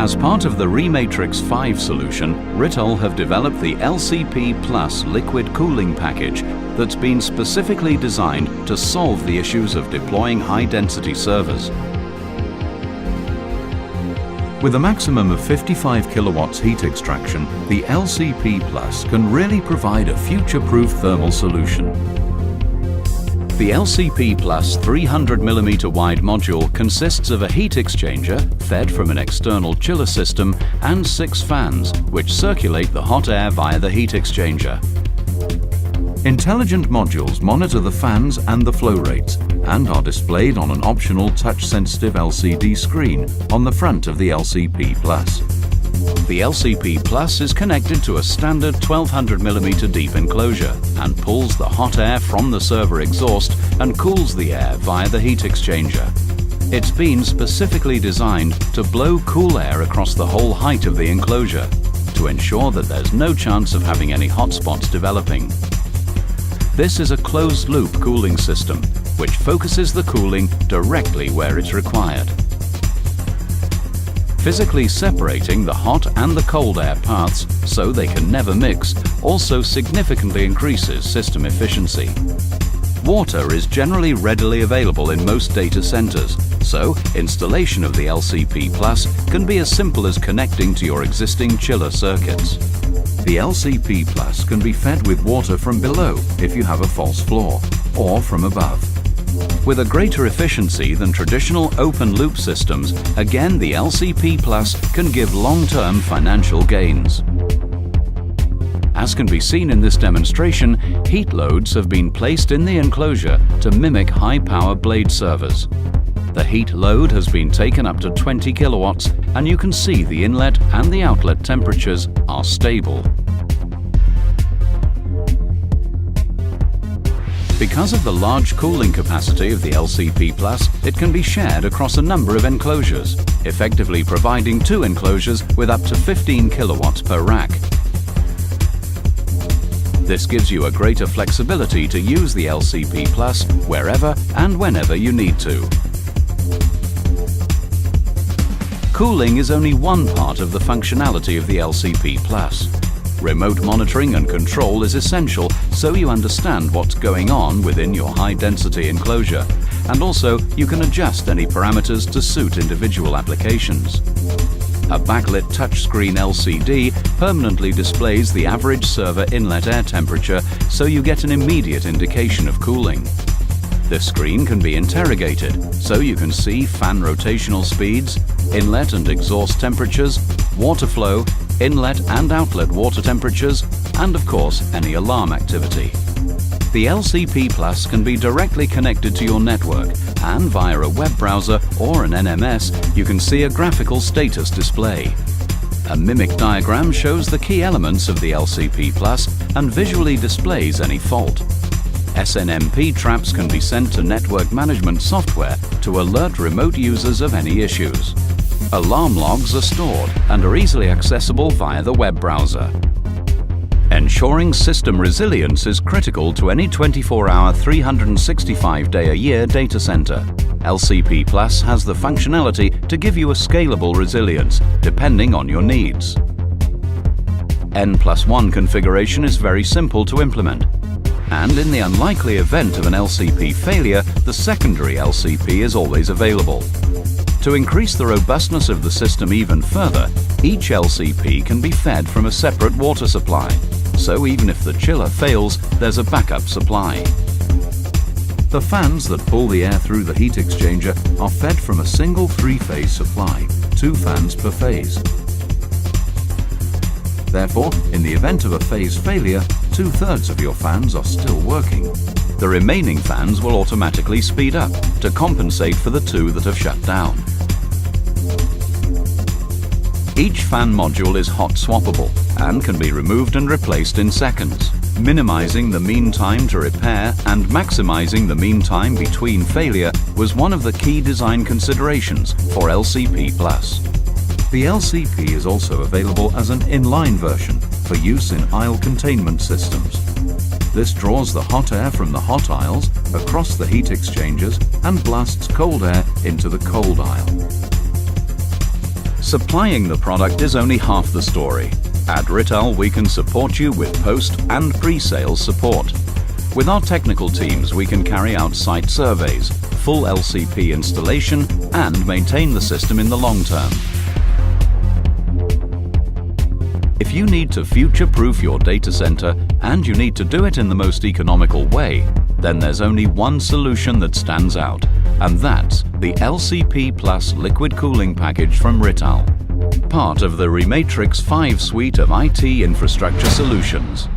As part of the Rematrix 5 solution, Rittal have developed the LCP Plus liquid cooling package that's been specifically designed to solve the issues of deploying high-density servers. With a maximum of 55 kilowatts heat extraction, the LCP Plus can really provide a future-proof thermal solution. The LCP Plus 300mm wide module consists of a heat exchanger fed from an external chiller system and 6 fans, which circulate the hot air via the heat exchanger. Intelligent modules monitor the fans and the flow rates and are displayed on an optional touch-sensitive LCD screen on the front of the LCP Plus. The LCP Plus is connected to a standard 1200mm deep enclosure and pulls the hot air from the server exhaust and cools the air via the heat exchanger. It's been specifically designed to blow cool air across the whole height of the enclosure to ensure that there's no chance of having any hotspots developing. This is a closed-loop cooling system, which focuses the cooling directly where it's required. Physically separating the hot and the cold air paths so they can never mix also significantly increases system efficiency. Water is generally readily available in most data centers, so installation of the LCP Plus can be as simple as connecting to your existing chiller circuits. The LCP Plus can be fed with water from below if you have a false floor, or from above. With a greater efficiency than traditional open-loop systems, again the LCP Plus can give long-term financial gains. As can be seen in this demonstration, heat loads have been placed in the enclosure to mimic high-power blade servers. The heat load has been taken up to 20 kilowatts, and you can see the inlet and the outlet temperatures are stable. Because of the large cooling capacity of the LCP Plus, it can be shared across a number of enclosures, effectively providing 2 enclosures with up to 15 kilowatts per rack. This gives you a greater flexibility to use the LCP Plus wherever and whenever you need to. Cooling is only one part of the functionality of the LCP Plus. Remote monitoring and control is essential so you understand what's going on within your high-density enclosure, and also you can adjust any parameters to suit individual applications. A backlit touchscreen LCD permanently displays the average server inlet air temperature so you get an immediate indication of cooling. This screen can be interrogated so you can see fan rotational speeds, inlet and exhaust temperatures, water flow, inlet and outlet water temperatures, and of course any alarm activity. The LCP Plus can be directly connected to your network, and via a web browser or an NMS you can see a graphical status display. A mimic diagram shows the key elements of the LCP Plus and visually displays any fault. SNMP traps can be sent to network management software to alert remote users of any issues. Alarm logs are stored and are easily accessible via the web browser. Ensuring system resilience is critical to any 24-hour, 365-day-a-year data center. LCP Plus has the functionality to give you a scalable resilience, depending on your needs. N+1 configuration is very simple to implement. And in the unlikely event of an LCP failure, the secondary LCP is always available. To increase the robustness of the system even further, each LCP can be fed from a separate water supply, so even if the chiller fails, there's a backup supply. The fans that pull the air through the heat exchanger are fed from a single 3-phase supply, 2 fans per phase. Therefore, in the event of a phase failure, 2/3 of your fans are still working. The remaining fans will automatically speed up to compensate for the 2 that have shut down. Each fan module is hot swappable and can be removed and replaced in seconds, minimizing the mean time to repair and maximizing the mean time between failure was one of the key design considerations for LCP Plus. The LCP is also available as an inline version for use in aisle containment systems. This draws the hot air from the hot aisles across the heat exchangers and blasts cold air into the cold aisle. Supplying the product is only half the story. At Rittal, we can support you with post and pre-sales support. With our technical teams, we can carry out site surveys, full LCP installation, and maintain the system in the long term. If you need to future-proof your data center and you need to do it in the most economical way, then there's only one solution that stands out, and that's the LCP Plus liquid cooling package from Rittal, part of the Rematrix 5 suite of IT infrastructure solutions.